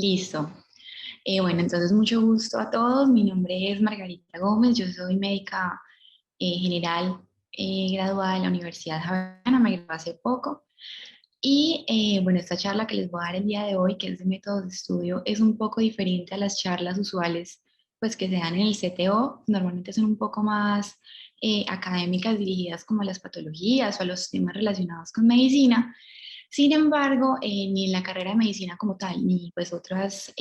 Listo. Bueno, entonces mucho gusto a todos. Mi nombre es Margarita Gómez. Yo soy médica general graduada de la Universidad Javeriana. Me gradué hace poco. Y bueno, esta charla que les voy a dar el día de hoy, que es de métodos de estudio, es un poco diferente a las charlas usuales pues, que se dan en el CTO. Normalmente son un poco más académicas, dirigidas como a las patologías o a los temas relacionados con medicina. Sin embargo, ni en la carrera de medicina como tal, ni pues otras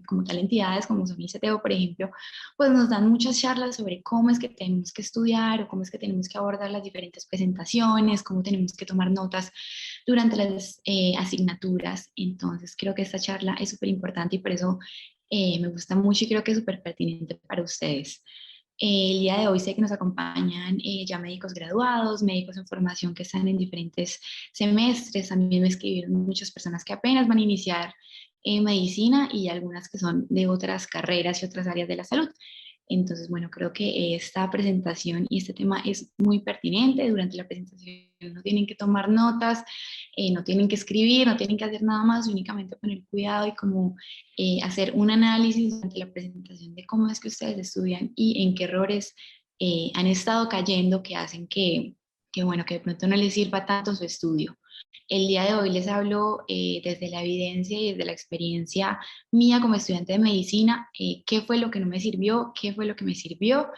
como tal entidades como son el CTO, por ejemplo, pues nos dan muchas charlas sobre cómo es que tenemos que estudiar o cómo es que tenemos que abordar las diferentes presentaciones, cómo tenemos que tomar notas durante las asignaturas. Entonces, creo que esta charla es súper importante y por eso me gusta mucho y creo que es súper pertinente para ustedes. El día de hoy sé que nos acompañan ya médicos graduados, médicos en formación que están en diferentes semestres. También me escribieron muchas personas que apenas van a iniciar medicina y algunas que son de otras carreras y otras áreas de la salud. Entonces, bueno, creo que esta presentación y este tema es muy pertinente. Durante la presentación no tienen que tomar notas, no tienen que escribir, no tienen que hacer nada más, únicamente poner cuidado y como hacer un análisis durante la presentación de cómo es que ustedes estudian y en qué errores han estado cayendo que hacen bueno, que de pronto no les sirva tanto su estudio. El día de hoy les hablo desde la evidencia y desde la experiencia mía como estudiante de medicina, qué fue lo que no me sirvió, qué fue lo que me sirvió.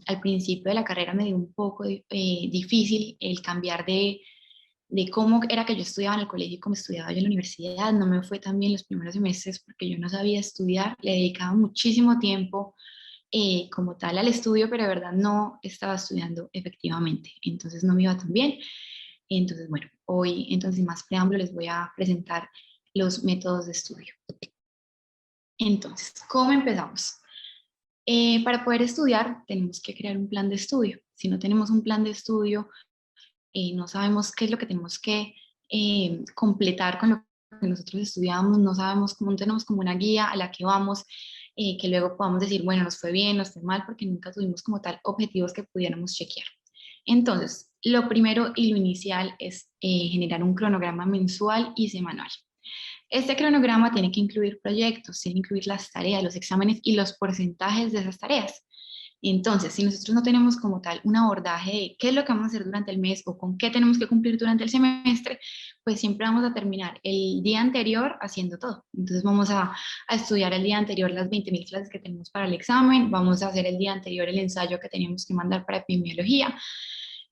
Al principio de la carrera me dio un poco difícil el cambiar de cómo era que yo estudiaba en el colegio y cómo estudiaba yo en la universidad. No me fue tan bien los primeros semestres porque yo no sabía estudiar, le dedicaba muchísimo tiempo como tal al estudio, pero de verdad no estaba estudiando efectivamente, entonces no me iba tan bien. Entonces, bueno, hoy entonces sin más preámbulo les voy a presentar los métodos de estudio. Entonces, ¿cómo empezamos? Para poder estudiar tenemos que crear un plan de estudio. Si no tenemos un plan de estudio, no sabemos qué es lo que tenemos que completar con lo que nosotros estudiamos, no sabemos cómo, no tenemos como una guía a la que vamos, que luego podamos decir, bueno, nos fue bien, nos fue mal, porque nunca tuvimos como tal objetivos que pudiéramos chequear. Entonces, lo primero y lo inicial es generar un cronograma mensual y semanal. Este cronograma tiene que incluir proyectos, tiene que incluir las tareas, los exámenes y los porcentajes de esas tareas. Entonces, si nosotros no tenemos como tal un abordaje de qué es lo que vamos a hacer durante el mes o con qué tenemos que cumplir durante el semestre, pues siempre vamos a terminar el día anterior haciendo todo. Entonces vamos a estudiar el día anterior las 20.000 clases que tenemos para el examen, vamos a hacer el día anterior el ensayo que teníamos que mandar para epidemiología.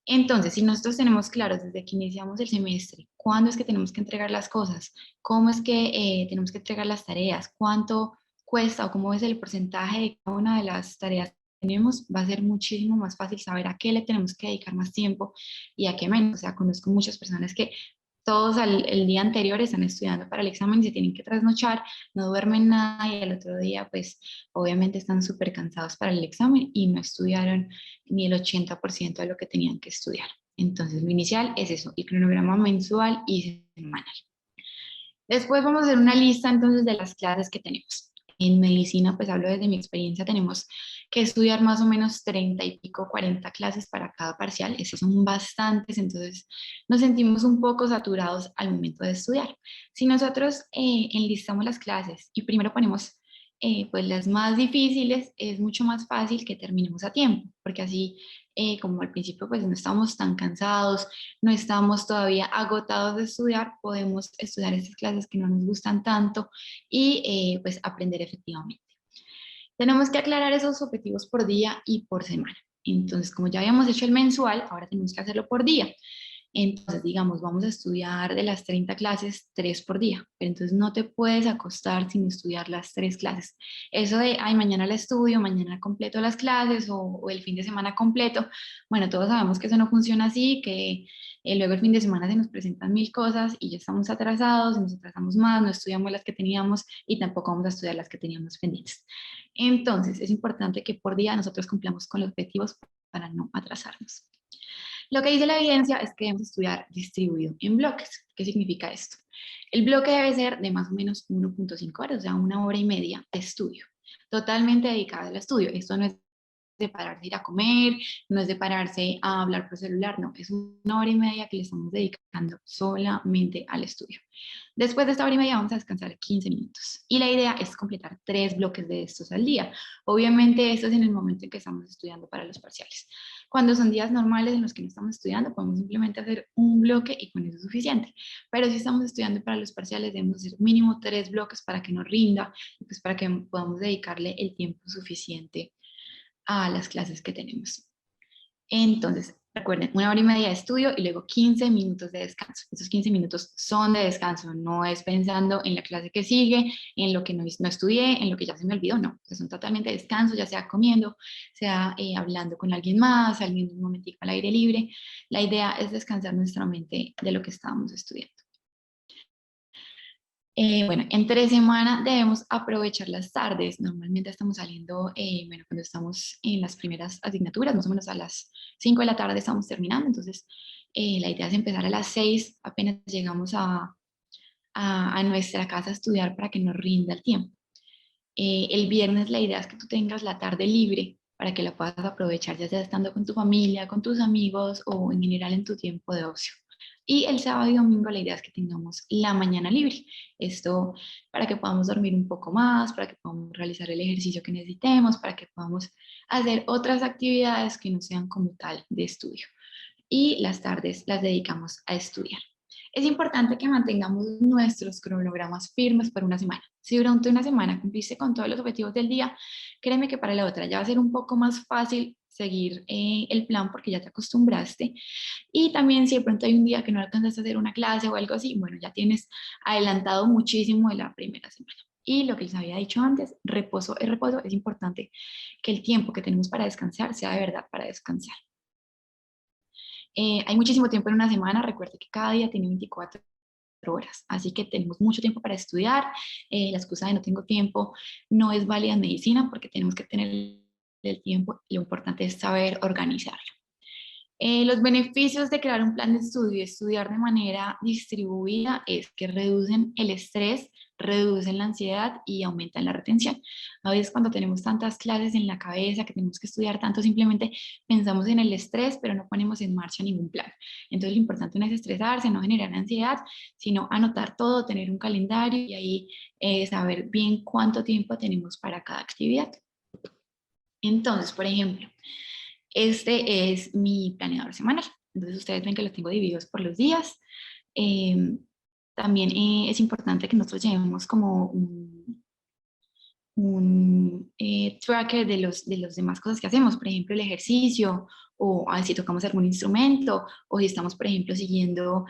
Entonces, si nosotros tenemos claros desde que iniciamos el semestre, cuándo es que tenemos que entregar las cosas, cómo es que tenemos que entregar las tareas, cuánto cuesta o cómo es el porcentaje de cada una de las tareas tenemos, va a ser muchísimo más fácil saber a qué le tenemos que dedicar más tiempo y a qué menos. O sea, conozco muchas personas que todos el día anterior están estudiando para el examen y se tienen que trasnochar, no duermen nada y el otro día pues obviamente están súper cansados para el examen y no estudiaron ni el 80% de lo que tenían que estudiar. Entonces lo inicial es eso, el cronograma mensual y semanal. Después vamos a hacer una lista entonces de las clases que tenemos. En medicina, pues hablo desde mi experiencia, tenemos que estudiar más o menos 30 y pico, 40 clases para cada parcial. Esos son bastantes, entonces nos sentimos un poco saturados al momento de estudiar. Si nosotros enlistamos las clases y primero ponemos pues las más difíciles, es mucho más fácil que terminemos a tiempo, porque así como al principio pues no estamos tan cansados, no estamos todavía agotados de estudiar, podemos estudiar estas clases que no nos gustan tanto y pues aprender efectivamente. Tenemos que aclarar esos objetivos por día y por semana. Entonces, como ya habíamos hecho el mensual, ahora tenemos que hacerlo por día. Entonces, digamos, vamos a estudiar de las 30 clases, 3 por día, pero entonces no te puedes acostar sin estudiar las 3 clases. Eso de, ay, mañana la estudio, mañana completo las clases o el fin de semana completo, bueno, todos sabemos que eso no funciona así, que luego el fin de semana se nos presentan mil cosas y ya estamos atrasados, nos atrasamos más, no estudiamos las que teníamos y tampoco vamos a estudiar las que teníamos pendientes. Entonces, es importante que por día nosotros cumplamos con los objetivos para no atrasarnos. Lo que dice la evidencia es que debemos estudiar distribuido en bloques. ¿Qué significa esto? El bloque debe ser de más o menos 1.5 horas, o sea, 1 hora y media de estudio, totalmente dedicado al estudio. Esto no es de pararse a ir a comer, no es de pararse a hablar por celular, no, es 1 hora y media que le estamos dedicando solamente al estudio. Después de esta 1 hora y media vamos a descansar 15 minutos. Y la idea es completar 3 bloques de estos al día. Obviamente esto es en el momento en que estamos estudiando para los parciales. Cuando son días normales en los que no estamos estudiando, podemos simplemente hacer un bloque y con eso es suficiente. Pero si estamos estudiando para los parciales, debemos hacer mínimo 3 bloques para que nos rinda y pues para que podamos dedicarle el tiempo suficiente a las clases que tenemos. Entonces, recuerden, 1 hora y media de estudio y luego 15 minutos de descanso. Esos 15 minutos son de descanso, no es pensando en la clase que sigue, en lo que no estudié, en lo que ya se me olvidó, no. Son totalmente de descanso, ya sea comiendo, sea hablando con alguien más, saliendo un momentico al aire libre. La idea es descansar nuestra mente de lo que estábamos estudiando. Bueno, entre semana debemos aprovechar las tardes. Normalmente estamos saliendo, bueno, cuando estamos en las primeras asignaturas, más o menos a las 5 de la tarde estamos terminando. Entonces, la idea es empezar a las 6, apenas llegamos a nuestra casa a estudiar para que nos rinda el tiempo. El viernes la idea es que tú tengas la tarde libre para que la puedas aprovechar, ya sea estando con tu familia, con tus amigos o en general en tu tiempo de ocio. Y el sábado y domingo la idea es que tengamos la mañana libre. Esto para que podamos dormir un poco más, para que podamos realizar el ejercicio que necesitemos, para que podamos hacer otras actividades que no sean como tal de estudio. Y las tardes las dedicamos a estudiar. Es importante que mantengamos nuestros cronogramas firmes por una semana. Si durante una semana cumpliste con todos los objetivos del día, créeme que para la otra ya va a ser un poco más fácil seguir el plan porque ya te acostumbraste. Y también si de pronto hay un día que no alcanzaste a hacer una clase o algo así, bueno, ya tienes adelantado muchísimo de la primera semana. Y lo que les había dicho antes, reposo es reposo, es importante que el tiempo que tenemos para descansar sea de verdad para descansar. Hay muchísimo tiempo en una semana, recuerde que cada día tiene 24 horas, así que tenemos mucho tiempo para estudiar. La excusa de no tengo tiempo no es válida en medicina porque tenemos que tener el tiempo, lo importante es saber organizarlo. Los beneficios de crear un plan de estudio y estudiar de manera distribuida es que reducen el estrés, reducen la ansiedad y aumentan la retención. A veces cuando tenemos tantas clases en la cabeza que tenemos que estudiar tanto, simplemente pensamos en el estrés, pero no ponemos en marcha ningún plan. Entonces lo importante no es estresarse, no generar ansiedad, sino anotar todo, tener un calendario y ahí saber bien cuánto tiempo tenemos para cada actividad. Entonces, por ejemplo, este es mi planeador semanal. Entonces ustedes ven que lo tengo divididos por los días. Eh, También es importante que nosotros llevemos como un tracker de los demás cosas que hacemos, por ejemplo, el ejercicio o si tocamos algún instrumento o si estamos, por ejemplo, siguiendo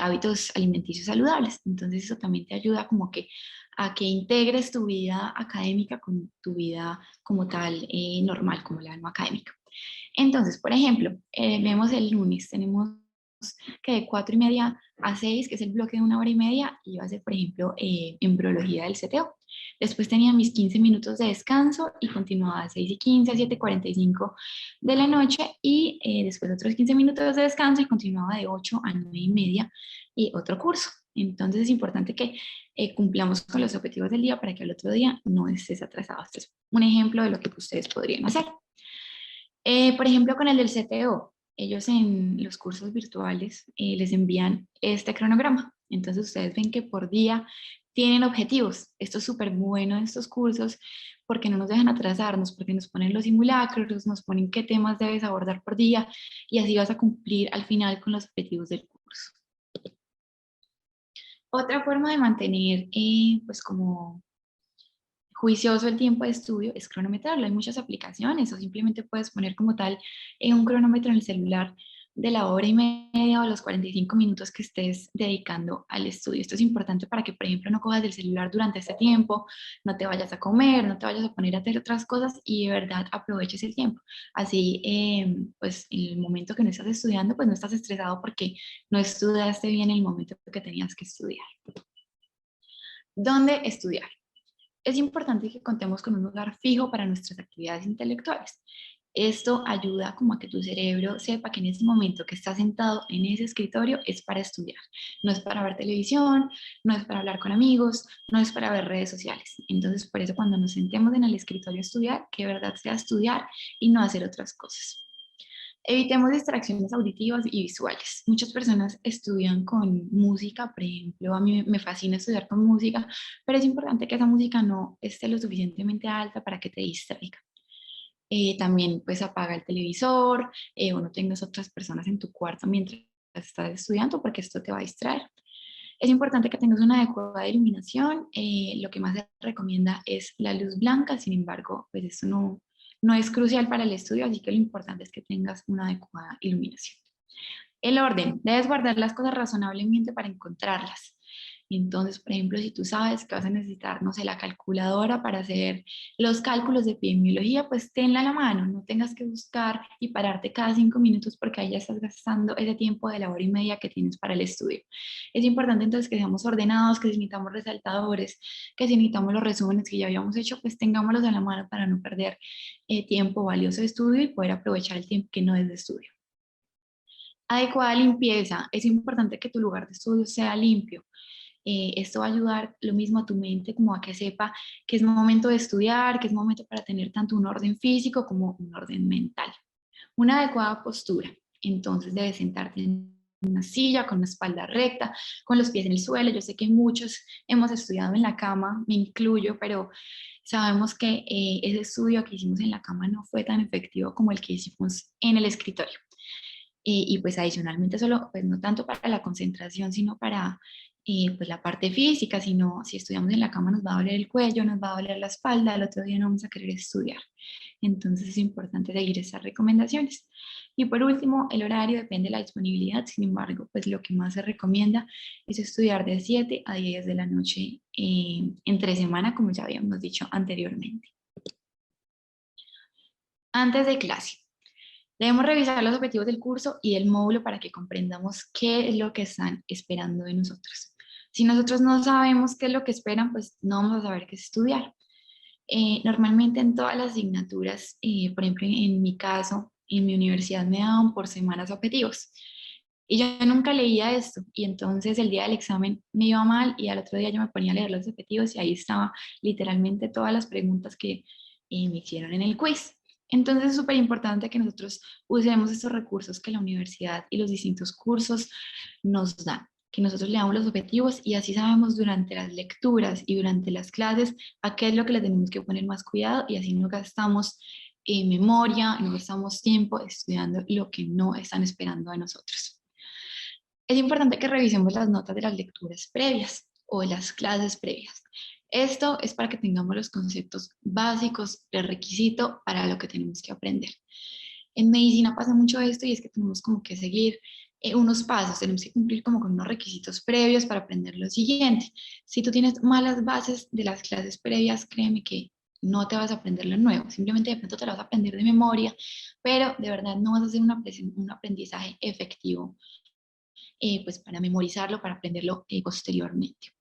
hábitos alimenticios saludables. Entonces eso también te ayuda como que a que integres tu vida académica con tu vida como tal normal, como la no académica. Entonces, por ejemplo, vemos el lunes, tenemos que de 4:30 a 6, que es el bloque de 1 hora y media, y va a ser, por ejemplo, embriología del CTO. Después tenía mis 15 minutos de descanso y continuaba a 6:15 a 7:45 de la noche y después otros 15 minutos de descanso y continuaba de 8 a 9:30 y otro curso. Entonces es importante que cumplamos con los objetivos del día para que al otro día no estés atrasado. Este es un ejemplo de lo que ustedes podrían hacer. Por ejemplo, con el del CTO, ellos en los cursos virtuales les envían este cronograma. Entonces ustedes ven que por día tienen objetivos. Esto es súper bueno en estos cursos porque no nos dejan atrasarnos, porque nos ponen los simulacros, nos ponen qué temas debes abordar por día y así vas a cumplir al final con los objetivos del curso. Otra forma de mantener, pues como juicioso el tiempo de estudio es cronometrarlo. Hay muchas aplicaciones o simplemente puedes poner como tal un cronómetro en el celular de la 1 hora y media o los 45 minutos que estés dedicando al estudio. Esto es importante para que, por ejemplo, no cojas el celular durante este tiempo, no te vayas a comer, no te vayas a poner a hacer otras cosas y de verdad aproveches el tiempo. Así, pues, en el momento que no estás estudiando, pues no estás estresado porque no estudiaste bien el momento que tenías que estudiar. ¿Dónde estudiar? Es importante que contemos con un lugar fijo para nuestras actividades intelectuales. Esto ayuda como a que tu cerebro sepa que en ese momento que estás sentado en ese escritorio es para estudiar, no es para ver televisión, no es para hablar con amigos, no es para ver redes sociales. Entonces, por eso cuando nos sentemos en el escritorio a estudiar, que de verdad sea estudiar y no hacer otras cosas. Evitemos distracciones auditivas y visuales. Muchas personas estudian con música, por ejemplo, a mí me fascina estudiar con música, pero es importante que esa música no esté lo suficientemente alta para que te distraiga. También pues apaga el televisor o no tengas otras personas en tu cuarto mientras estás estudiando porque esto te va a distraer. Es importante que tengas una adecuada iluminación. Lo que más se recomienda es la luz blanca, sin embargo, pues eso no es crucial para el estudio, así que lo importante es que tengas una adecuada iluminación. El orden, debes guardar las cosas razonablemente para encontrarlas. Entonces, por ejemplo, si tú sabes que vas a necesitar, no sé, la calculadora para hacer los cálculos de epidemiología, pues tenla a la mano, no tengas que buscar y pararte cada 5 minutos porque ahí ya estás gastando ese tiempo de la hora y media que tienes para el estudio. Es importante entonces que seamos ordenados, que si necesitamos resaltadores, que si necesitamos los resúmenes que ya habíamos hecho, pues tengámoslos a la mano para no perder tiempo valioso de estudio y poder aprovechar el tiempo que no es de estudio. Adecuada limpieza. Es importante que tu lugar de estudio sea limpio. Esto va a ayudar lo mismo a tu mente como a que sepa que es momento de estudiar, que es momento para tener tanto un orden físico como un orden mental. Una adecuada postura. Entonces debes sentarte en una silla con una espalda recta, con los pies en el suelo. Yo sé que muchos hemos estudiado en la cama, me incluyo, pero sabemos que ese estudio que hicimos en la cama no fue tan efectivo como el que hicimos en el escritorio. Y pues adicionalmente solo, pues no tanto para la concentración, sino para pues la parte física, sino si estudiamos en la cama nos va a doler el cuello, nos va a doler la espalda, el otro día no vamos a querer estudiar. Entonces es importante seguir esas recomendaciones. Y por último, el horario depende de la disponibilidad, sin embargo, pues lo que más se recomienda es estudiar de 7 a 10 de la noche entre semana, como ya habíamos dicho anteriormente. Antes de clase. Debemos revisar los objetivos del curso y del módulo para que comprendamos qué es lo que están esperando de nosotros. Si nosotros no sabemos qué es lo que esperan, pues no vamos a saber qué es estudiar. Normalmente en todas las asignaturas, por ejemplo, en mi caso, en mi universidad me daban por semanas objetivos. Y yo nunca leía esto. Y entonces el día del examen me iba mal y al otro día yo me ponía a leer los objetivos y ahí estaba literalmente todas las preguntas que me hicieron en el quiz. Entonces es súper importante que nosotros usemos estos recursos que la universidad y los distintos cursos nos dan, que nosotros leamos los objetivos y así sabemos durante las lecturas y durante las clases a qué es lo que le tenemos que poner más cuidado y así no gastamos memoria, no gastamos tiempo estudiando lo que no están esperando de nosotros. Es importante que revisemos las notas de las lecturas previas o de las clases previas. Esto es para que tengamos los conceptos básicos de requisito para lo que tenemos que aprender. En medicina pasa mucho esto y es que tenemos como que seguir unos pasos, tenemos que cumplir como con unos requisitos previos para aprender lo siguiente. Si tú tienes malas bases de las clases previas, créeme que no te vas a aprender lo nuevo, simplemente de pronto te lo vas a aprender de memoria, pero de verdad no vas a hacer un aprendizaje efectivo pues para memorizarlo, para aprenderlo posteriormente.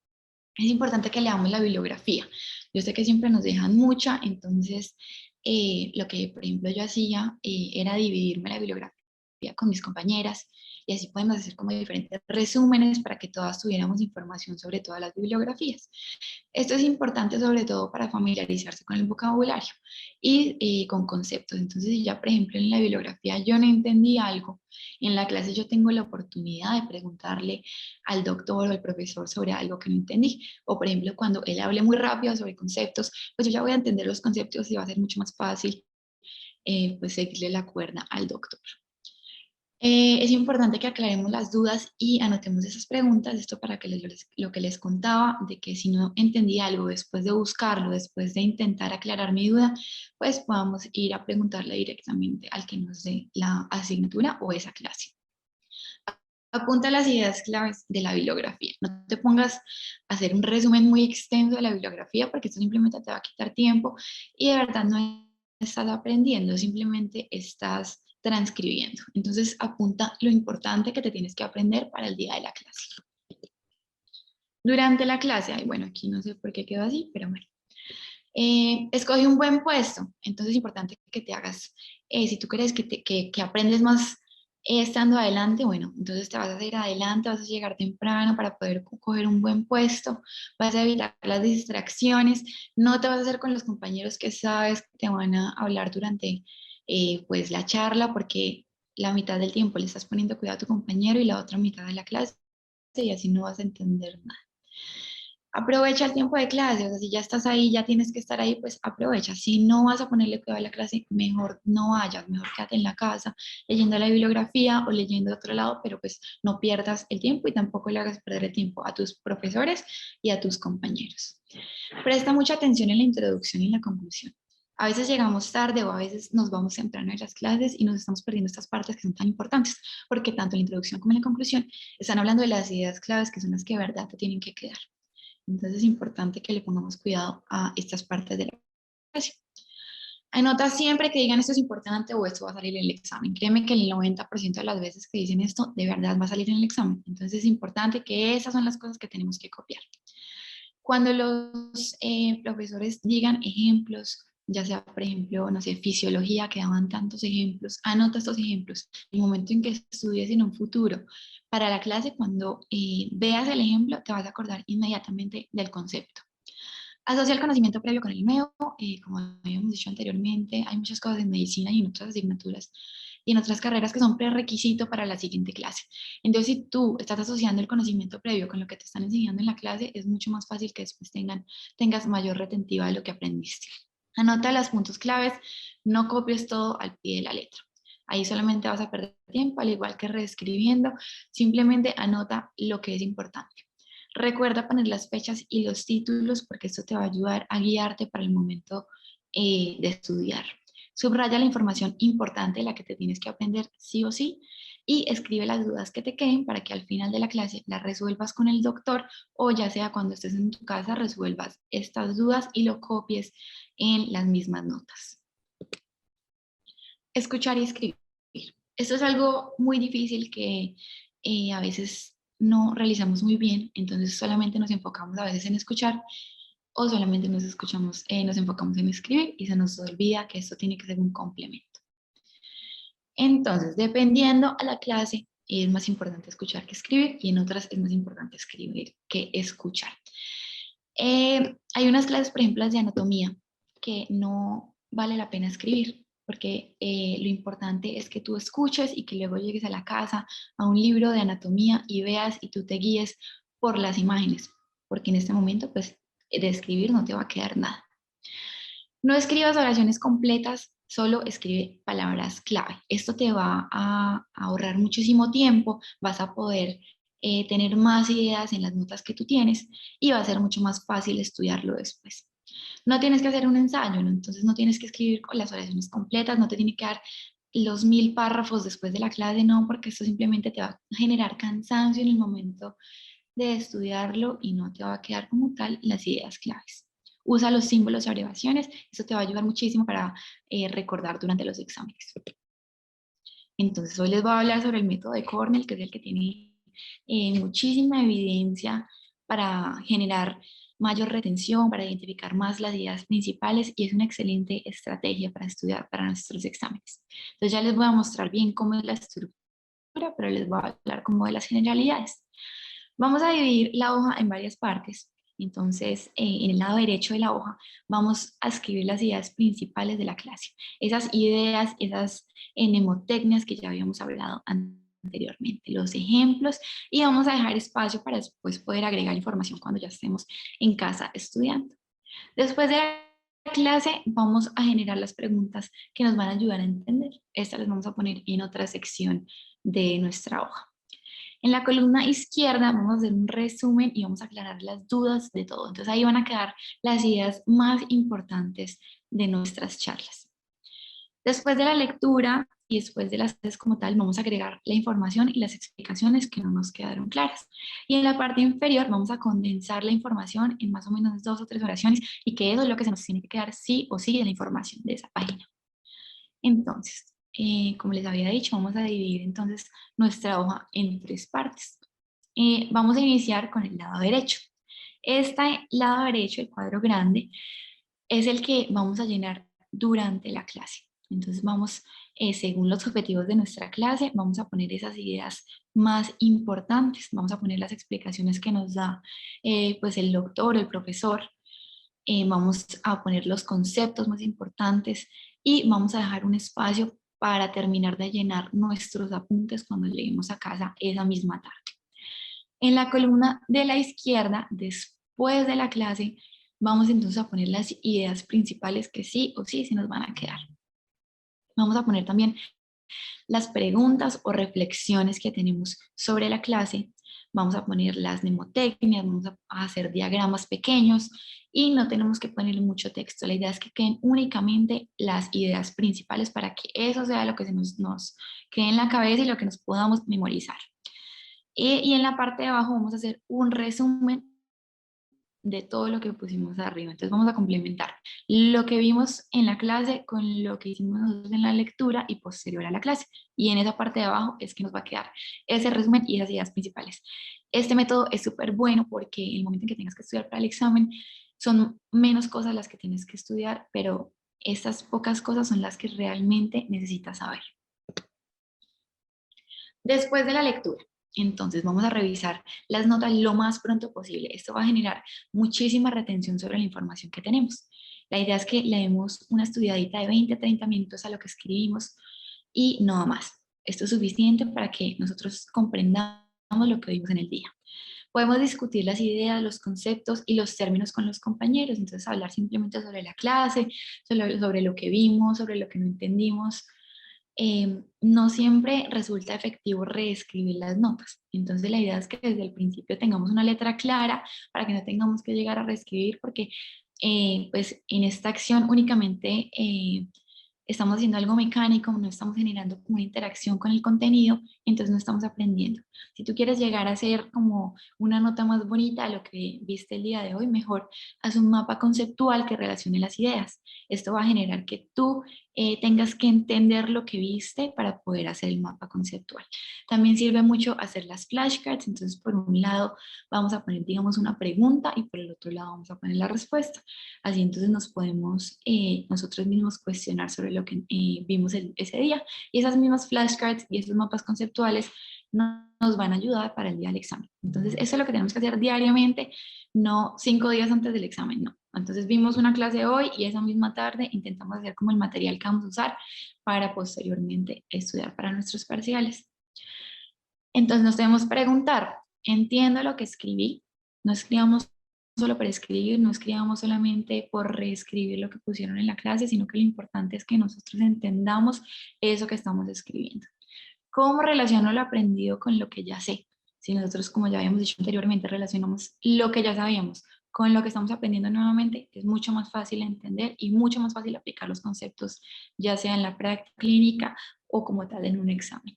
Es importante que leamos la bibliografía. Yo sé que siempre nos dejan mucha, entonces lo que, por ejemplo, yo hacía era dividirme la bibliografía con mis compañeras y así podemos hacer como diferentes resúmenes para que todas tuviéramos información sobre todas las bibliografías. Esto es importante sobre todo para familiarizarse con el vocabulario y con conceptos. Entonces, si ya, por ejemplo, en la bibliografía yo no entendí algo, en la clase yo tengo la oportunidad de preguntarle al doctor o al profesor sobre algo que no entendí. O, por ejemplo, cuando él hable muy rápido sobre conceptos, pues yo ya voy a entender los conceptos y va a ser mucho más fácil pues seguirle la cuerda al doctor. Es importante que aclaremos las dudas y anotemos esas preguntas, esto para que lo que les contaba, de que si no entendí algo después de buscarlo, después de intentar aclarar mi duda, pues podamos ir a preguntarle directamente al que nos dé la asignatura o esa clase. Apunta las ideas claves de la bibliografía. No te pongas a hacer un resumen muy extenso de la bibliografía porque esto simplemente te va a quitar tiempo y de verdad no estás aprendiendo, simplemente estás transcribiendo. Entonces apunta lo importante que te tienes que aprender para el día de la clase. Durante la clase, ay, bueno, aquí no sé por qué quedó así, pero bueno. Escoge un buen puesto, entonces es importante que te hagas, si tú crees que aprendes más estando adelante, bueno, entonces te vas a hacer adelante, vas a llegar temprano para poder coger un buen puesto, vas a evitar las distracciones, no te vas a hacer con los compañeros que sabes que te van a hablar durante pues la charla, porque la mitad del tiempo le estás poniendo cuidado a tu compañero y la otra mitad de la clase y así no vas a entender nada. Aprovecha el tiempo de clase, o sea, si ya estás ahí, ya tienes que estar ahí, pues aprovecha. Si no vas a ponerle cuidado a la clase, mejor no vayas, mejor quédate en la casa leyendo la bibliografía o leyendo de otro lado, pero pues no pierdas el tiempo y tampoco le hagas perder el tiempo a tus profesores y a tus compañeros. Presta mucha atención en la introducción y en la conclusión. A veces llegamos tarde o a veces nos vamos temprano en las clases y nos estamos perdiendo estas partes que son tan importantes, porque tanto en la introducción como en la conclusión están hablando de las ideas claves que son las que de verdad te tienen que quedar. Entonces es importante que le pongamos cuidado a estas partes de la clase. Anota siempre que digan esto es importante o esto va a salir en el examen. Créeme que el 90% de las veces que dicen esto, de verdad va a salir en el examen. Entonces es importante que esas son las cosas que tenemos que copiar. Cuando los profesores digan ejemplos, ya sea, por ejemplo, no sé, fisiología, que daban tantos ejemplos, anota estos ejemplos. El momento en que estudies en un futuro, para la clase, cuando veas el ejemplo, te vas a acordar inmediatamente del concepto. Asocia el conocimiento previo con el nuevo, como habíamos dicho anteriormente, hay muchas cosas en medicina y en otras asignaturas y en otras carreras que son prerequisito para la siguiente clase. Entonces, si tú estás asociando el conocimiento previo con lo que te están enseñando en la clase, es mucho más fácil que después tengas mayor retentiva de lo que aprendiste. Anota los puntos claves, no copies todo al pie de la letra. Ahí solamente vas a perder tiempo, al igual que reescribiendo, simplemente anota lo que es importante. Recuerda poner las fechas y los títulos porque esto te va a ayudar a guiarte para el momento de estudiar. Subraya la información importante, la que te tienes que aprender sí o sí, y escribe las dudas que te queden para que al final de la clase las resuelvas con el doctor o ya sea cuando estés en tu casa resuelvas estas dudas y lo copies en las mismas notas. Escuchar y escribir. Esto es algo muy difícil que a veces no realizamos muy bien, entonces solamente nos enfocamos a veces en escuchar o solamente nos enfocamos en escribir y se nos olvida que esto tiene que ser un complemento. Entonces, dependiendo a la clase, es más importante escuchar que escribir y en otras es más importante escribir que escuchar. Hay unas clases, por ejemplo, las de anatomía, que no vale la pena escribir, porque lo importante es que tú escuches y que luego llegues a la casa a un libro de anatomía y veas y tú te guíes por las imágenes, porque en este momento, pues, de escribir no te va a quedar nada. No escribas oraciones completas, solo escribe palabras clave. Esto te va a ahorrar muchísimo tiempo, vas a poder tener más ideas en las notas que tú tienes y va a ser mucho más fácil estudiarlo después. No tienes que hacer un ensayo, ¿no? Entonces no tienes que escribir con las oraciones completas, no te tiene que dar los 1000 párrafos después de la clase, no, porque esto simplemente te va a generar cansancio en el momento de estudiarlo y no te va a quedar como tal las ideas claves. Usa los símbolos y abreviaciones, eso te va a ayudar muchísimo para recordar durante los exámenes. Entonces hoy les voy a hablar sobre el método de Cornell, que es el que tiene muchísima evidencia para generar mayor retención, para identificar más las ideas principales y es una excelente estrategia para estudiar para nuestros exámenes. Entonces ya les voy a mostrar bien cómo es la estructura, pero les voy a hablar como de las generalidades. Vamos a dividir la hoja en varias partes. Entonces, en el lado derecho de la hoja vamos a escribir las ideas principales de la clase. Esas ideas, esas mnemotecnias que ya habíamos hablado anteriormente, los ejemplos, y vamos a dejar espacio para después poder agregar información cuando ya estemos en casa estudiando. Después de la clase vamos a generar las preguntas que nos van a ayudar a entender. Estas las vamos a poner en otra sección de nuestra hoja. En la columna izquierda vamos a hacer un resumen y vamos a aclarar las dudas de todo. Entonces ahí van a quedar las ideas más importantes de nuestras charlas. Después de la lectura y después de las clases como tal, vamos a agregar la información y las explicaciones que no nos quedaron claras. Y en la parte inferior vamos a condensar la información en más o menos 2 o 3 oraciones y que eso es lo que se nos tiene que quedar sí o sí de la información de esa página. Entonces, como les había dicho, vamos a dividir entonces nuestra hoja en 3 partes. Vamos a iniciar con el lado derecho. Este lado derecho, el cuadro grande, es el que vamos a llenar durante la clase. Entonces vamos, según los objetivos de nuestra clase, vamos a poner esas ideas más importantes, vamos a poner las explicaciones que nos da pues el doctor o el profesor, vamos a poner los conceptos más importantes y vamos a dejar un espacio para terminar de llenar nuestros apuntes cuando lleguemos a casa esa misma tarde. En la columna de la izquierda, después de la clase, vamos entonces a poner las ideas principales que sí o sí se nos van a quedar. Vamos a poner también las preguntas o reflexiones que tenemos sobre la clase. Vamos a poner las mnemotecnias, vamos a hacer diagramas pequeños y no tenemos que ponerle mucho texto. La idea es que queden únicamente las ideas principales para que eso sea lo que se nos quede en la cabeza y lo que nos podamos memorizar. Y en la parte de abajo vamos a hacer un resumen de todo lo que pusimos arriba. Entonces vamos a complementar lo que vimos en la clase con lo que hicimos nosotros en la lectura y posterior a la clase. Y en esa parte de abajo es que nos va a quedar ese resumen y esas ideas principales. Este método es súper bueno porque en el momento en que tengas que estudiar para el examen son menos cosas las que tienes que estudiar, pero estas pocas cosas son las que realmente necesitas saber. Después de la lectura, entonces vamos a revisar las notas lo más pronto posible. Esto va a generar muchísima retención sobre la información que tenemos. La idea es que le demos una estudiadita de 20 a 30 minutos a lo que escribimos y no más. Esto es suficiente para que nosotros comprendamos lo que vimos en el día. Podemos discutir las ideas, los conceptos y los términos con los compañeros, entonces hablar simplemente sobre la clase, sobre lo que vimos, sobre lo que no entendimos. No siempre resulta efectivo reescribir las notas. Entonces la idea es que desde el principio tengamos una letra clara para que no tengamos que llegar a reescribir porque pues en esta acción únicamente estamos haciendo algo mecánico, no estamos generando como una interacción con el contenido, entonces no estamos aprendiendo. Si tú quieres llegar a hacer como una nota más bonita a lo que viste el día de hoy, mejor haz un mapa conceptual que relacione las ideas. Esto va a generar que tú tengas que entender lo que viste para poder hacer el mapa conceptual. También sirve mucho hacer las flashcards, entonces por un lado vamos a poner, digamos, una pregunta y por el otro lado vamos a poner la respuesta. Así entonces nos podemos nosotros mismos cuestionar sobre lo que vimos ese día y esas mismas flashcards y esos mapas conceptuales nos van a ayudar para el día del examen. Entonces eso es lo que tenemos que hacer diariamente, no 5 días antes del examen, no. Entonces vimos una clase hoy y esa misma tarde intentamos hacer como el material que vamos a usar para posteriormente estudiar para nuestros parciales. Entonces nos debemos preguntar, ¿entiendo lo que escribí? No escribamos solo por escribir, no escribamos solamente por reescribir lo que pusieron en la clase, sino que lo importante es que nosotros entendamos eso que estamos escribiendo. ¿Cómo relaciono lo aprendido con lo que ya sé? Si nosotros, como ya habíamos dicho anteriormente, relacionamos lo que ya sabíamos con lo que estamos aprendiendo nuevamente, es mucho más fácil entender y mucho más fácil aplicar los conceptos, ya sea en la práctica clínica o como tal en un examen.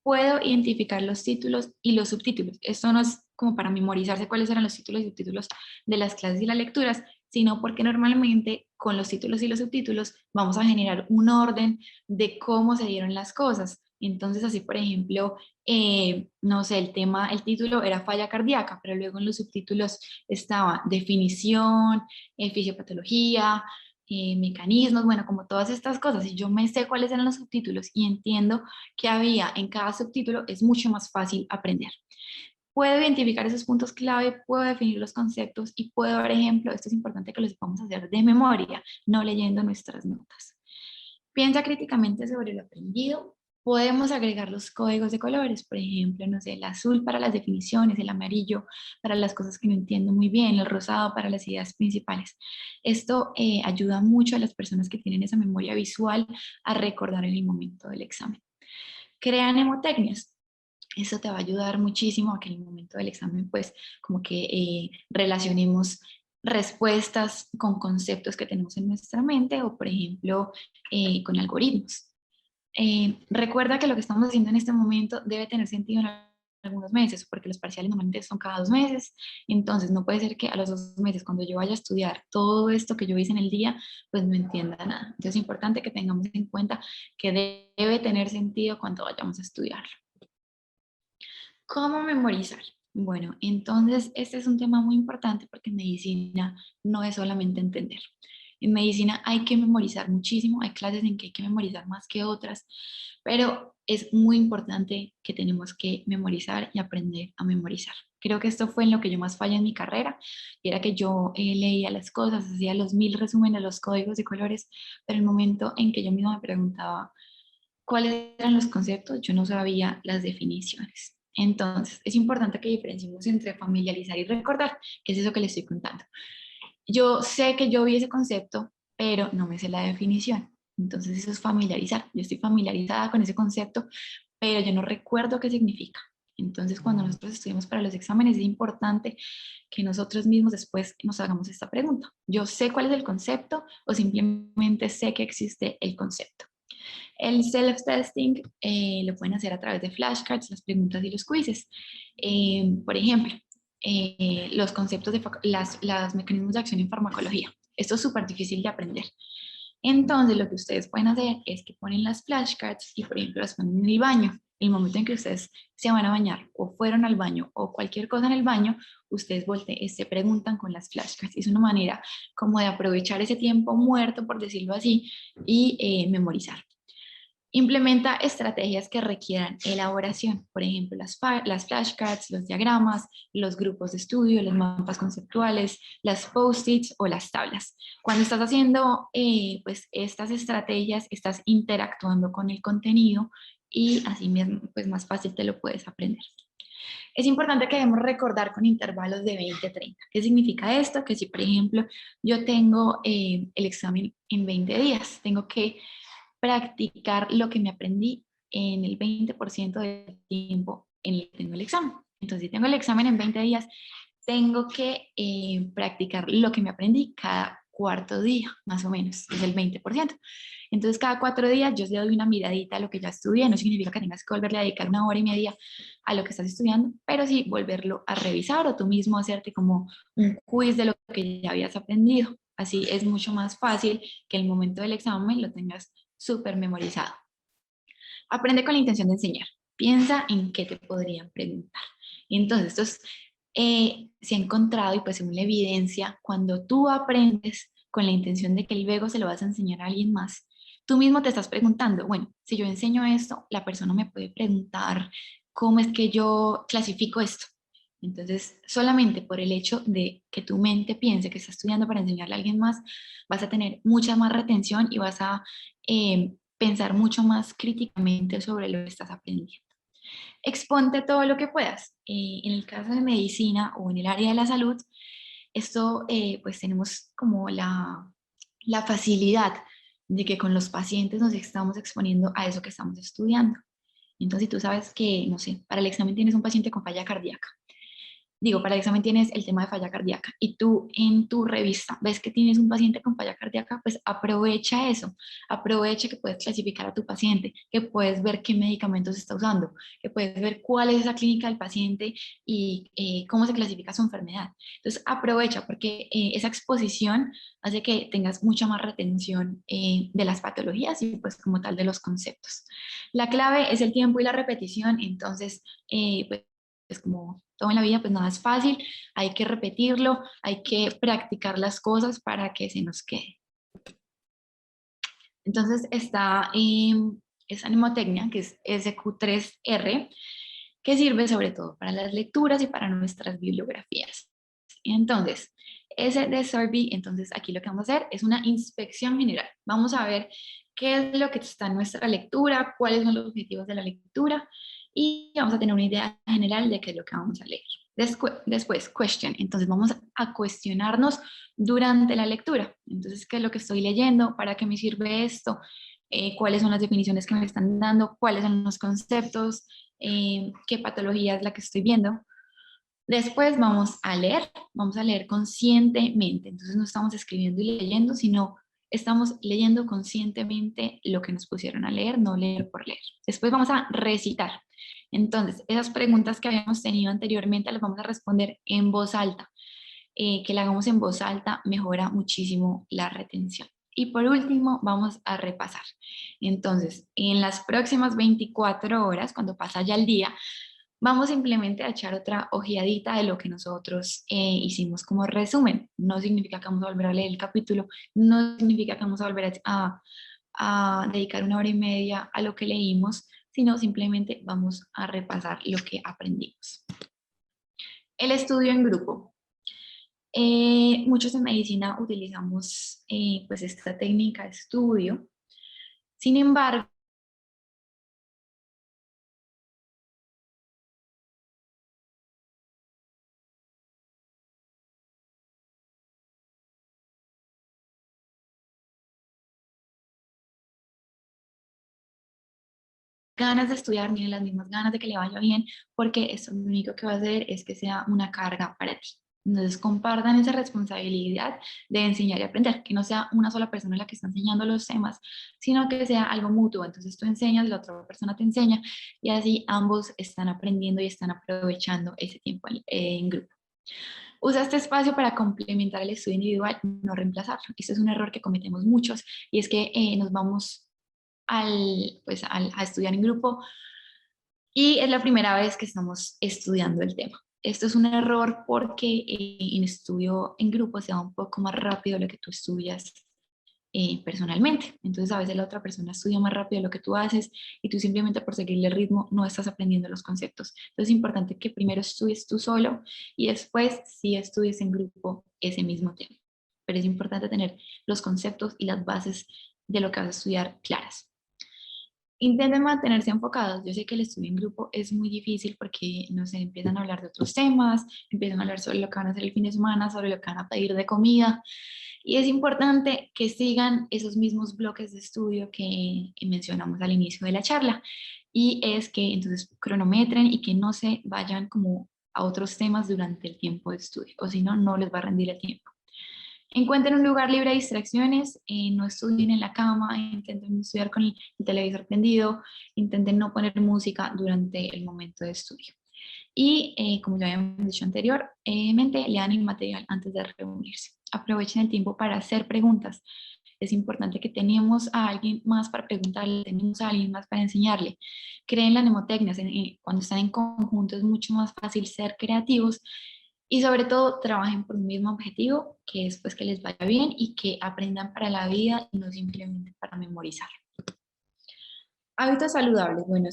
Puedo identificar los títulos y los subtítulos. Esto no es como para memorizarse cuáles eran los títulos y subtítulos de las clases y las lecturas, sino porque normalmente con los títulos y los subtítulos vamos a generar un orden de cómo se dieron las cosas. Entonces, así por ejemplo, no sé, el título era falla cardíaca, pero luego en los subtítulos estaba definición, fisiopatología, mecanismos, bueno, como todas estas cosas. Si yo me sé cuáles eran los subtítulos y entiendo que había en cada subtítulo, es mucho más fácil aprender. Puedo identificar esos puntos clave, puedo definir los conceptos y puedo dar ejemplo. Esto es importante que lo sepamos hacer de memoria, no leyendo nuestras notas. Piensa críticamente sobre lo aprendido. Podemos agregar los códigos de colores, por ejemplo, no sé, el azul para las definiciones, el amarillo para las cosas que no entiendo muy bien, el rosado para las ideas principales. Esto ayuda mucho a las personas que tienen esa memoria visual a recordar en el momento del examen. Crean mnemotecnias. Eso te va a ayudar muchísimo a que en el momento del examen, pues, como que relacionemos respuestas con conceptos que tenemos en nuestra mente o, por ejemplo, con algoritmos. Recuerda que lo que estamos haciendo en este momento debe tener sentido en algunos meses, porque los parciales normalmente son cada 2 meses, entonces no puede ser que a los 2 meses, cuando yo vaya a estudiar todo esto que yo hice en el día, pues no entienda nada. Entonces es importante que tengamos en cuenta que debe tener sentido cuando vayamos a estudiarlo. ¿Cómo memorizar? Bueno, entonces este es un tema muy importante porque en medicina no es solamente entender. En medicina hay que memorizar muchísimo, hay clases en que hay que memorizar más que otras, pero es muy importante que tenemos que memorizar y aprender a memorizar. Creo que esto fue en lo que yo más fallé en mi carrera, y era que yo leía las cosas, hacía los 1000 resúmenes, los códigos de colores, pero el momento en que yo misma me preguntaba cuáles eran los conceptos, yo no sabía las definiciones. Entonces, es importante que diferenciemos entre familiarizar y recordar, que es eso que les estoy contando. Yo sé que yo vi ese concepto, pero no me sé la definición. Entonces, eso es familiarizar. Yo estoy familiarizada con ese concepto, pero yo no recuerdo qué significa. Entonces, cuando nosotros estudiamos para los exámenes, es importante que nosotros mismos después nos hagamos esta pregunta. ¿Yo sé cuál es el concepto o simplemente sé que existe el concepto? El self-testing lo pueden hacer a través de flashcards, las preguntas y los quizzes. Por ejemplo, los conceptos de las mecanismos de acción en farmacología. Esto es súper difícil de aprender. Entonces, lo que ustedes pueden hacer es que ponen las flashcards y, por ejemplo, las ponen en el baño. El momento en que ustedes se van a bañar o fueron al baño o cualquier cosa en el baño, ustedes se preguntan con las flashcards. Es una manera como de aprovechar ese tiempo muerto, por decirlo así, y memorizar. Implementa estrategias que requieran elaboración, por ejemplo, las flashcards, los diagramas, los grupos de estudio, los mapas conceptuales, las post-its o las tablas. Cuando estás haciendo pues, estas estrategias, estás interactuando con el contenido y así mismo pues, más fácil te lo puedes aprender. Es importante que debemos recordar con intervalos de 20-30. ¿Qué significa esto? Que si, por ejemplo, yo tengo el examen en 20 días, tengo que practicar lo que me aprendí en el 20% del tiempo en el que tengo el examen. Entonces, si tengo el examen en 20 días, tengo que practicar lo que me aprendí cada cuarto día, más o menos, es el 20%. Entonces, cada 4 días yo le doy una miradita a lo que ya estudié. No significa que tengas que volverle a dedicar 1 hora y media a lo que estás estudiando, pero sí volverlo a revisar o tú mismo hacerte como un quiz de lo que ya habías aprendido. Así es mucho más fácil que el momento del examen lo tengas súper memorizado. Aprende con la intención de enseñar. Piensa en qué te podrían preguntar. Y entonces, se ha encontrado, y pues según la evidencia, cuando tú aprendes con la intención de que luego se lo vas a enseñar a alguien más, tú mismo te estás preguntando, bueno, si yo enseño esto, la persona me puede preguntar cómo es que yo clasifico esto. Entonces, solamente por el hecho de que tu mente piense que está estudiando para enseñarle a alguien más, vas a tener mucha más retención y vas a pensar mucho más críticamente sobre lo que estás aprendiendo. Exponte todo lo que puedas. En el caso de medicina o en el área de la salud, esto pues tenemos como la facilidad de que con los pacientes nos estamos exponiendo a eso que estamos estudiando. Entonces, si tú sabes que, no sé, para el examen tienes un paciente con falla cardíaca, digo, para el examen tienes el tema de falla cardíaca y tú en tu revista ves que tienes un paciente con falla cardíaca, pues aprovecha eso, aprovecha que puedes clasificar a tu paciente, que puedes ver qué medicamentos está usando, que puedes ver cuál es esa clínica del paciente y cómo se clasifica su enfermedad. Entonces aprovecha porque esa exposición hace que tengas mucha más retención de las patologías y pues como tal de los conceptos. La clave es el tiempo y la repetición, entonces pues es como todo en la vida, pues nada es fácil, hay que repetirlo, hay que practicar las cosas para que se nos quede. Entonces está esa mnemotecnia que es SQ3R, que sirve sobre todo para las lecturas y para nuestras bibliografías. Entonces, ese de survey, entonces aquí lo que vamos a hacer es una inspección general. Vamos a ver qué es lo que está en nuestra lectura, cuáles son los objetivos de la lectura y vamos a tener una idea general de qué es lo que vamos a leer. Después, question. Entonces vamos a cuestionarnos durante la lectura. Entonces, ¿qué es lo que estoy leyendo? ¿Para qué me sirve esto? ¿Cuáles son las definiciones que me están dando? ¿Cuáles son los conceptos? ¿Qué patología es la que estoy viendo? Después vamos a leer conscientemente. Entonces no estamos escribiendo y leyendo, sino estamos leyendo conscientemente lo que nos pusieron a leer, no leer por leer. Después vamos a recitar. Entonces, esas preguntas que habíamos tenido anteriormente las vamos a responder en voz alta. Que la hagamos en voz alta mejora muchísimo la retención. Y por último, vamos a repasar. Entonces, en las próximas 24 horas, cuando pasa ya el día, Vamos simplemente a echar otra ojeadita de lo que nosotros hicimos como resumen. No significa que vamos a volver a leer el capítulo, no significa que vamos a volver a dedicar 1 hora y media a lo que leímos, sino simplemente vamos a repasar lo que aprendimos. El estudio en grupo. Muchos en medicina utilizamos pues esta técnica de estudio. Sin embargo, ganas de estudiar, tienen las mismas ganas de que le vaya bien, porque eso lo único que va a hacer es que sea una carga para ti. Entonces compartan esa responsabilidad de enseñar y aprender, que no sea una sola persona la que está enseñando los temas, sino que sea algo mutuo. Entonces tú enseñas, la otra persona te enseña y así ambos están aprendiendo y están aprovechando ese tiempo en grupo. Usa este espacio para complementar el estudio individual, no reemplazarlo. Esto es un error que cometemos muchos y es que nos vamos a estudiar en grupo y es la primera vez que estamos estudiando el tema. Esto es un error porque en estudio en grupo se va un poco más rápido lo que tú estudias personalmente. Entonces a veces la otra persona estudia más rápido lo que tú haces y tú simplemente por seguirle el ritmo no estás aprendiendo los conceptos. Entonces es importante que primero estudies tú solo y después sí estudies en grupo ese mismo tema. Pero es importante tener los conceptos y las bases de lo que vas a estudiar claras. Intenten mantenerse enfocados. Yo sé que el estudio en grupo es muy difícil porque, no sé, empiezan a hablar de otros temas, empiezan a hablar sobre lo que van a hacer el fin de semana, sobre lo que van a pedir de comida. Y es importante que sigan esos mismos bloques de estudio que mencionamos al inicio de la charla. Y es que entonces cronometren y que no se vayan como a otros temas durante el tiempo de estudio, o si no, no les va a rendir el tiempo. Encuentren un lugar libre de distracciones, no estudien en la cama, intenten estudiar con el televisor prendido, intenten no poner música durante el momento de estudio. Y como ya habíamos dicho anteriormente, lean el material antes de reunirse. Aprovechen el tiempo para hacer preguntas. Es importante que tenemos a alguien más para preguntarle, tenemos a alguien más para enseñarle. Creen la mnemotecnia, cuando están en conjunto es mucho más fácil ser creativos y sobre todo trabajen por un mismo objetivo, que es pues que les vaya bien y que aprendan para la vida y no simplemente para memorizar. Hábitos saludables. Bueno,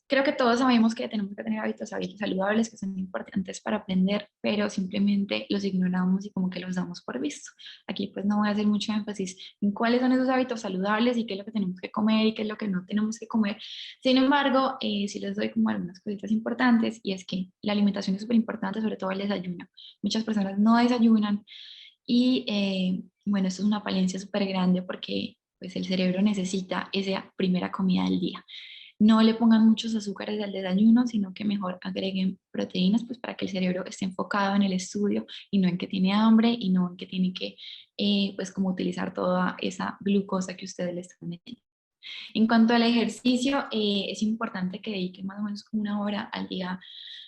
creo que todos sabemos que tenemos que tener hábitos saludables que son importantes para aprender, pero simplemente los ignoramos y como que los damos por visto. Aquí pues no voy a hacer mucho énfasis en cuáles son esos hábitos saludables y qué es lo que tenemos que comer y qué es lo que no tenemos que comer. Sin embargo, sí les doy como algunas cositas importantes y es que la alimentación es súper importante, sobre todo el desayuno. Muchas personas no desayunan y bueno, esto es una falencia súper grande porque pues el cerebro necesita esa primera comida del día. No le pongan muchos azúcares al desayuno, sino que mejor agreguen proteínas pues para que el cerebro esté enfocado en el estudio y no en que tiene hambre y no en que tiene que pues como utilizar toda esa glucosa que ustedes le están metiendo. En cuanto al ejercicio, es importante que dediquen más o menos 1 hora al día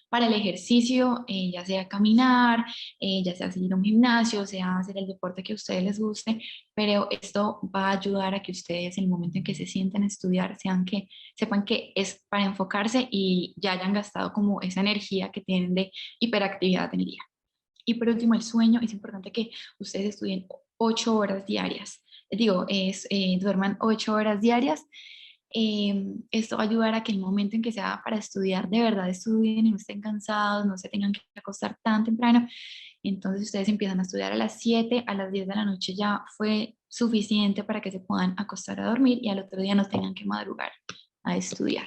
para el ejercicio, ya sea caminar, ya sea seguir a un gimnasio, sea hacer el deporte que a ustedes les guste, pero esto va a ayudar a que ustedes en el momento en que se sienten a estudiar, sepan que es para enfocarse y ya hayan gastado como esa energía que tienen de hiperactividad en el día. Y por último, el sueño. Es importante que ustedes estudien 8 horas diarias. Duerman 8 horas diarias. Esto va a ayudar a que el momento en que sea para estudiar, de verdad estudien y no estén cansados, no se tengan que acostar tan temprano. Entonces ustedes empiezan a estudiar a las 7, a las 10 de la noche ya fue suficiente para que se puedan acostar a dormir y al otro día no tengan que madrugar a estudiar.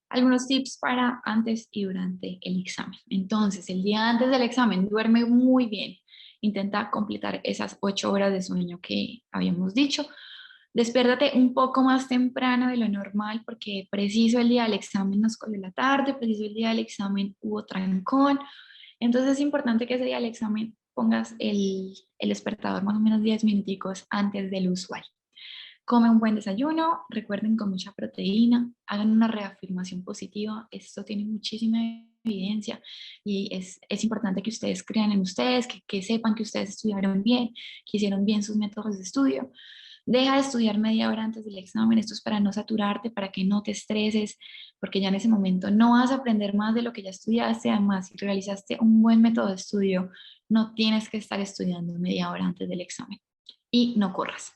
Algunos tips para antes y durante el examen. Entonces, el día antes del examen, duerme muy bien. Intenta completar esas 8 horas de sueño que habíamos dicho. Despiértate un poco más temprano de lo normal porque preciso el día del examen nos cogió la tarde, preciso el día del examen hubo trancón. Entonces es importante que ese día del examen pongas el despertador más o menos 10 minuticos antes del usual. Come un buen desayuno, recuerden con mucha proteína, hagan una reafirmación positiva, esto tiene muchísima evidencia y es importante que ustedes crean en ustedes, que sepan que ustedes estudiaron bien, que hicieron bien sus métodos de estudio. Deja de estudiar media hora antes del examen, esto es para no saturarte, para que no te estreses, porque ya en ese momento no vas a aprender más de lo que ya estudiaste. Además, si realizaste un buen método de estudio, no tienes que estar estudiando media hora antes del examen. Y no corras.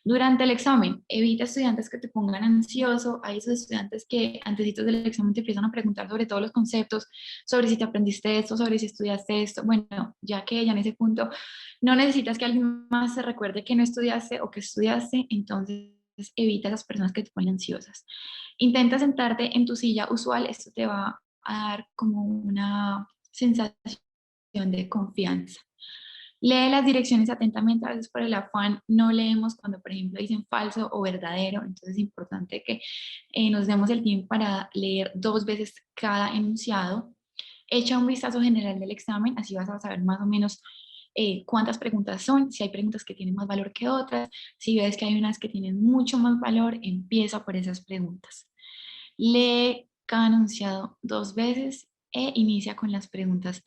Durante el examen, evita estudiantes que te pongan ansioso. Hay esos estudiantes que antes del examen te empiezan a preguntar sobre todos los conceptos, sobre si te aprendiste esto, sobre si estudiaste esto. Bueno, ya que ya en ese punto no necesitas que alguien más se recuerde que no estudiaste o que estudiaste, entonces evita a esas personas que te ponen ansiosas. Intenta sentarte en tu silla usual, esto te va a dar como una sensación de confianza. Lee las direcciones atentamente, a veces por el afán no leemos cuando, por ejemplo, dicen falso o verdadero, entonces es importante que nos demos el tiempo para leer 2 veces cada enunciado. Echa un vistazo general del examen, así vas a saber más o menos cuántas preguntas son, si hay preguntas que tienen más valor que otras, si ves que hay unas que tienen mucho más valor, empieza por esas preguntas. Lee cada enunciado 2 veces e inicia con las preguntas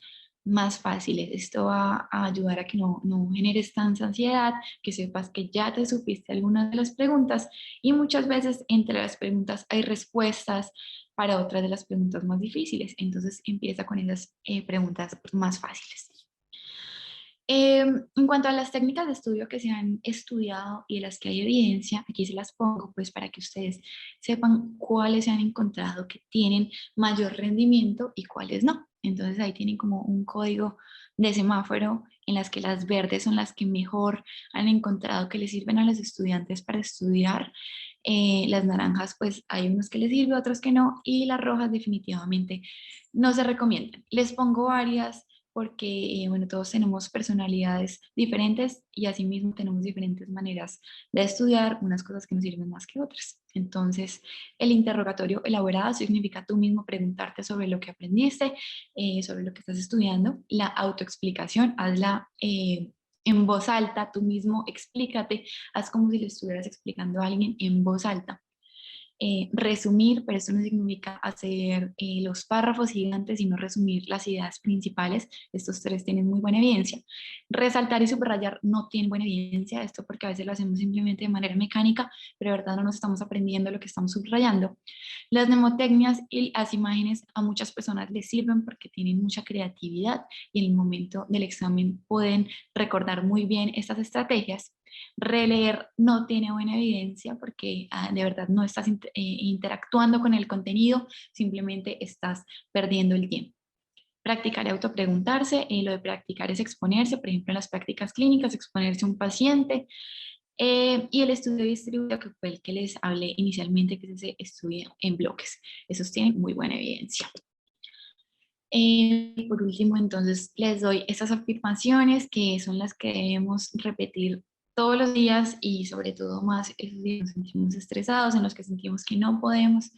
más fáciles. Esto va a ayudar a que no generes tanta ansiedad, que sepas que ya te supiste algunas de las preguntas y muchas veces entre las preguntas hay respuestas para otras de las preguntas más difíciles. Entonces empieza con esas preguntas más fáciles. En cuanto a las técnicas de estudio que se han estudiado y de las que hay evidencia, aquí se las pongo pues para que ustedes sepan cuáles se han encontrado que tienen mayor rendimiento y cuáles no. Entonces ahí tienen como un código de semáforo en las que las verdes son las que mejor han encontrado que les sirven a los estudiantes para estudiar. Las naranjas pues hay unos que les sirven, otros que no, y las rojas definitivamente no se recomiendan. Les pongo varias porque, bueno, todos tenemos personalidades diferentes y asimismo tenemos diferentes maneras de estudiar, unas cosas que nos sirven más que otras. Entonces, el interrogatorio elaborado significa tú mismo preguntarte sobre lo que aprendiste, sobre lo que estás estudiando. La autoexplicación, hazla en voz alta, tú mismo explícate, haz como si le estuvieras explicando a alguien en voz alta. Resumir, pero esto no significa hacer los párrafos gigantes, sino resumir las ideas principales. Estos tres tienen muy buena evidencia. Resaltar y subrayar no tienen buena evidencia, esto porque a veces lo hacemos simplemente de manera mecánica, pero de verdad no nos estamos aprendiendo lo que estamos subrayando. Las mnemotecnias y las imágenes a muchas personas les sirven porque tienen mucha creatividad y en el momento del examen pueden recordar muy bien estas estrategias. Releer no tiene buena evidencia porque de verdad no estás interactuando con el contenido, simplemente estás perdiendo el tiempo. Practicar y autopreguntarse, lo de practicar es exponerse, por ejemplo en las prácticas clínicas, exponerse a un paciente, y el estudio distribuido, que fue el que les hablé inicialmente, que es ese estudio en bloques. Esos tienen muy buena evidencia. Por último, entonces, les doy estas afirmaciones que son las que debemos repetir todos los días y sobre todo más esos días nos sentimos estresados, en los que sentimos que no podemos.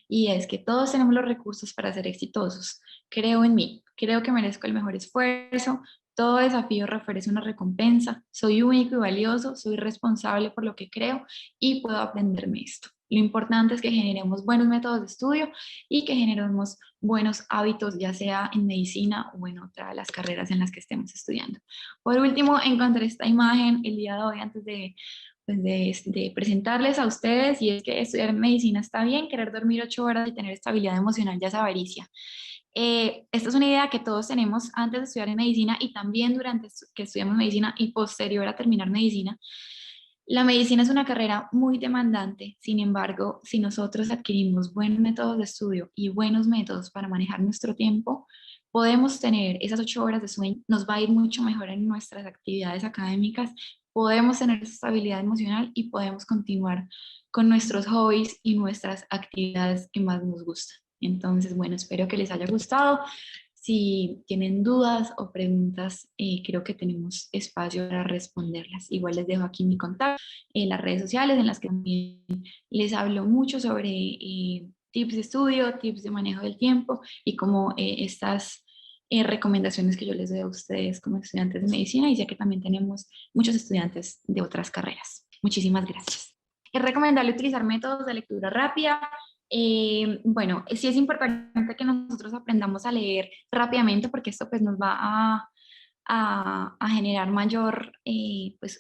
Y es que todos tenemos los recursos para ser exitosos. Creo en mí, creo que merezco el mejor esfuerzo. Todo desafío refuerza una recompensa. Soy único y valioso, soy responsable por lo que creo y puedo aprenderme esto. Lo importante es que generemos buenos métodos de estudio y que generemos buenos hábitos, ya sea en medicina o en otra de las carreras en las que estemos estudiando. Por último, encontré esta imagen el día de hoy antes de, pues de presentarles a ustedes, y es que estudiar medicina está bien, querer dormir 8 horas y tener estabilidad emocional ya es avaricia. Esta es una idea que todos tenemos antes de estudiar en medicina y también durante que estudiamos medicina y posterior a terminar medicina. La medicina es una carrera muy demandante, sin embargo, si nosotros adquirimos buenos métodos de estudio y buenos métodos para manejar nuestro tiempo, podemos tener esas 8 horas de sueño, nos va a ir mucho mejor en nuestras actividades académicas, podemos tener esa estabilidad emocional y podemos continuar con nuestros hobbies y nuestras actividades que más nos gustan. Entonces, bueno, espero que les haya gustado. Si tienen dudas o preguntas, creo que tenemos espacio para responderlas. Igual les dejo aquí mi contacto en las redes sociales en las que también les hablo mucho sobre tips de estudio, tips de manejo del tiempo y como estas recomendaciones que yo les doy a ustedes como estudiantes de medicina, y sé que también tenemos muchos estudiantes de otras carreras. Muchísimas gracias. Es recomendable utilizar métodos de lectura rápida. Bueno, sí es importante que nosotros aprendamos a leer rápidamente porque esto pues nos va a generar mayor pues,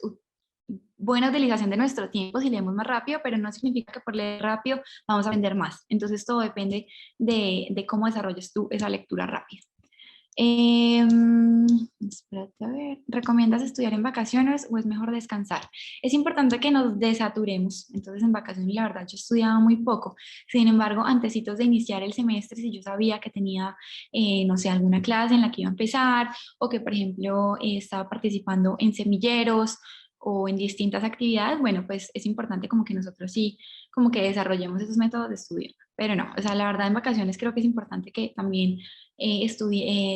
buena utilización de nuestro tiempo si leemos más rápido, pero no significa que por leer rápido vamos a aprender más. Entonces todo depende de cómo desarrolles tú esa lectura rápida. Espérate a ver. ¿Recomiendas estudiar en vacaciones o es mejor descansar? Es importante que nos desaturemos. Entonces, en vacaciones, la verdad, yo estudiaba muy poco. Sin embargo, antecitos de iniciar el semestre, si yo sabía que tenía, no sé, alguna clase en la que iba a empezar o que, por ejemplo, estaba participando en semilleros o en distintas actividades, bueno, pues es importante como que nosotros sí, como que desarrollemos esos métodos de estudio. Pero no, o sea, la verdad en vacaciones creo que es importante que también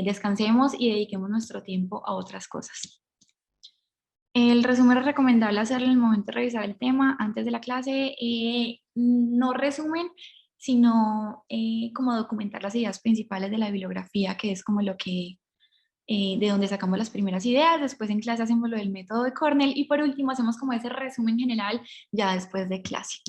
descansemos y dediquemos nuestro tiempo a otras cosas. El resumen es recomendable hacerlo en el momento de revisar el tema antes de la clase. No resumen, sino como documentar las ideas principales de la bibliografía, que es como lo que, de donde sacamos las primeras ideas. Después en clase hacemos lo del método de Cornell y por último hacemos como ese resumen general ya después de clase.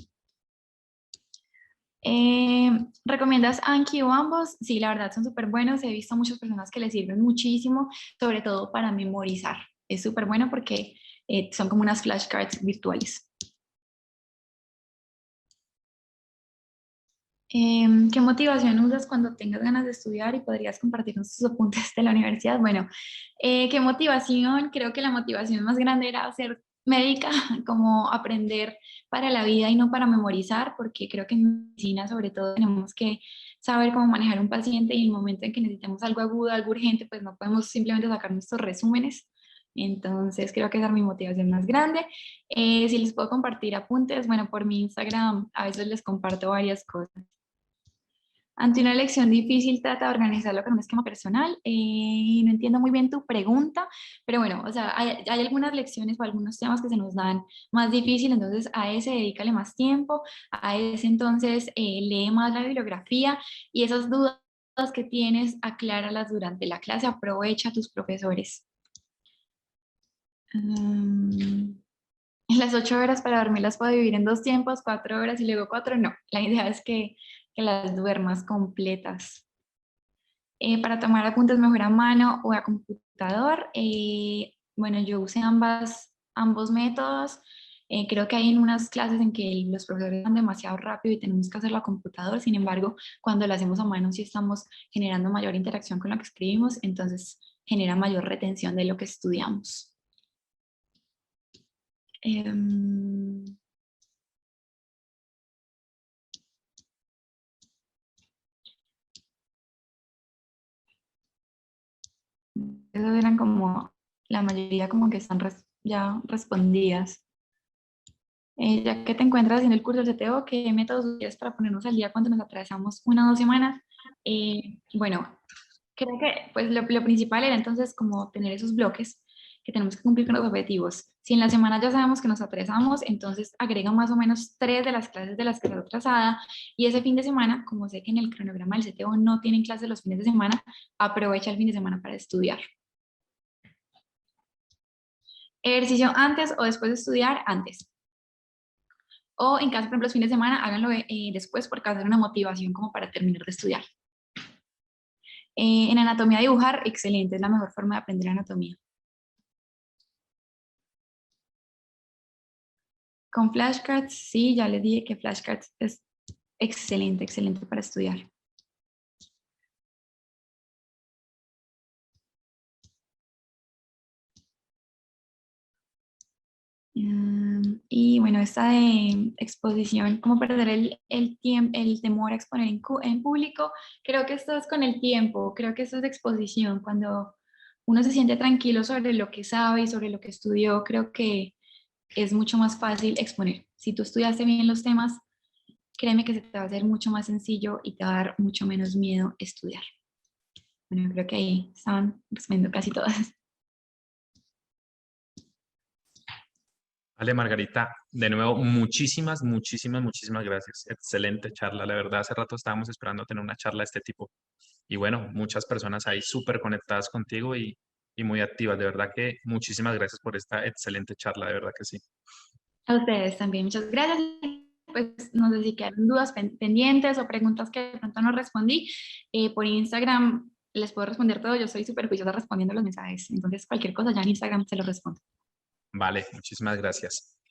¿Recomiendas Anki o ambos? Sí, la verdad son súper buenos. He visto muchas personas que les sirven muchísimo, sobre todo para memorizar. Es súper bueno porque son como unas flashcards virtuales. ¿Qué motivación usas cuando tengas ganas de estudiar y podrías compartirnos tus apuntes de la universidad? Bueno, ¿qué motivación? Creo que la motivación más grande era ser médica, como aprender para la vida y no para memorizar, porque creo que en medicina sobre todo tenemos que saber cómo manejar un paciente y en el momento en que necesitemos algo agudo, algo urgente, pues no podemos simplemente sacar nuestros resúmenes. Entonces creo que esa es mi motivación más grande. Si les puedo compartir apuntes, bueno, por mi Instagram a veces les comparto varias cosas. Ante una lección difícil, trata de organizarlo con un esquema personal. No entiendo muy bien tu pregunta, pero bueno, o sea, hay algunas lecciones o algunos temas que se nos dan más difícil, entonces a ese dedícale más tiempo, a ese entonces lee más la bibliografía y esas dudas que tienes, acláralas durante la clase, aprovecha a tus profesores. Las 8 horas para dormir las puedo dividir en dos tiempos, 4 horas y luego cuatro, no. La idea es que las duermas completas. Para tomar apuntes mejor a mano o a computador. Bueno, yo usé ambos métodos. Creo que hay en unas clases en que los profesores van demasiado rápido y tenemos que hacerlo a computador. Sin embargo, cuando lo hacemos a mano sí estamos generando mayor interacción con lo que escribimos, entonces genera mayor retención de lo que estudiamos. Esas eran como la mayoría como que están ya respondidas. Ya que te encuentras haciendo el curso del CTO, ¿qué métodos utilizas para ponernos al día cuando nos atrasamos 1 o 2 semanas? Bueno, creo que pues lo principal era entonces como tener esos bloques que tenemos que cumplir con los objetivos. Si en la semana ya sabemos que nos atrasamos, entonces agrega más o menos 3 de las clases de las que está atrasada y ese fin de semana, como sé que en el cronograma del CTO no tienen clases los fines de semana, aprovecha el fin de semana para estudiar. Ejercicio antes o después de estudiar, antes. O en caso, por ejemplo, los fines de semana, háganlo después porque va a ser una motivación como para terminar de estudiar. En anatomía dibujar, excelente, es la mejor forma de aprender anatomía. Con flashcards, sí, ya les dije que flashcards es excelente, excelente para estudiar. Y bueno, esta de exposición, cómo perder el temor a exponer en público, creo que esto es con el tiempo, creo que esto es de exposición, cuando uno se siente tranquilo sobre lo que sabe y sobre lo que estudió, creo que es mucho más fácil exponer. Si tú estudiaste bien los temas, créeme que se te va a hacer mucho más sencillo y te va a dar mucho menos miedo estudiar. Bueno, creo que ahí estaban respondiendo casi todas. Vale, Margarita, de nuevo, muchísimas, muchísimas, muchísimas gracias. Excelente charla. La verdad, hace rato estábamos esperando tener una charla de este tipo. Y bueno, muchas personas ahí súper conectadas contigo y muy activas. De verdad que muchísimas gracias por esta excelente charla, de verdad que sí. A ustedes también, muchas gracias. Pues no sé si quedaron dudas pendientes o preguntas que de pronto no respondí. Por Instagram les puedo responder todo. Yo soy súper juiciosa respondiendo los mensajes. Entonces, cualquier cosa ya en Instagram se lo respondo. Vale, muchísimas gracias.